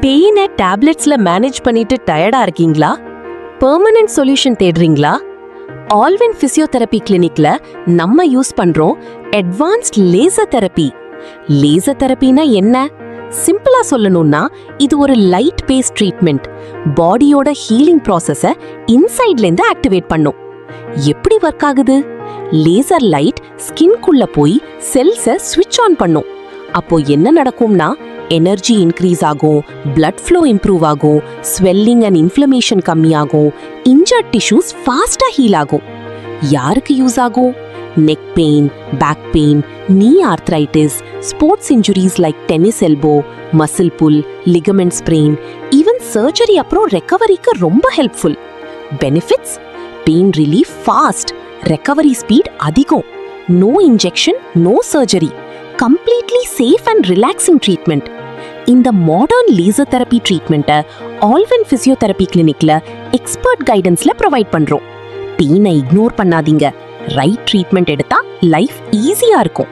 பெயினை டேப்லெட்ஸ்ல மேனேஜ் பண்ணிட்டு டயர்டா இருக்கீங்களா? பெர்மனன்ட் சொல்யூஷன் தேடுறீங்களா? ஆல்வின் பிசியோதெரபி கிளினிக்ல நம்ம யூஸ் பண்றோம் அட்வான்ஸ்ட் லேசர் தெரப்பி. லேசர் தெரப்பினா என்ன? சிம்பிளா சொல்லணும்னா இது ஒரு லைட் பேஸ் ட்ரீட்மெண்ட். பாடியோட ஹீலிங் ப்ராசஸை இன்சைட்ல இருந்து ஆக்டிவேட் பண்ணும். எப்படி ஒர்க் ஆகுது? லேசர் லைட் ஸ்கின்குள்ள போய் செல்ஸை ஸ்விட்ச் ஆன் பண்ணும். அப்போ என்ன நடக்கும்னா எனர்ஜி இன்க்ரீஸ் ஆகும், பிளட் ஃப்ளோ இம்ப்ரூவ் ஆகும், ஸ்வெல்லிங் அண்ட் இன்ஃப்ளமேஷன் கம்மியாகும், இன்ஜர்ட் டிஷ்யூஸ் ஃபாஸ்டா ஹீல் ஆகும். யாருக்கு யூஸ் ஆகும்? Neck pain, back pain, knee arthritis, sports injuries like tennis elbow, muscle pull, ligament sprain, even surgery அப்புறம் ரெக்கவரிக்கு ரொம்ப helpful. Benefits: pain relief fast, recovery speed அதிகம், no injection, no surgery, completely safe and relaxing treatment. இந்த modern laser therapy ட்ரீட்மெண்ட்டை Alvin physiotherapy கிளினிக்ல expert கைடன்ஸ்ல provide பண்றோம். பெயினை ignore பண்ணாதீங்க. ரைட் ட்ரீட்மெண்ட் எடுத்தா லைஃப் ஈஸியா இருக்கும்.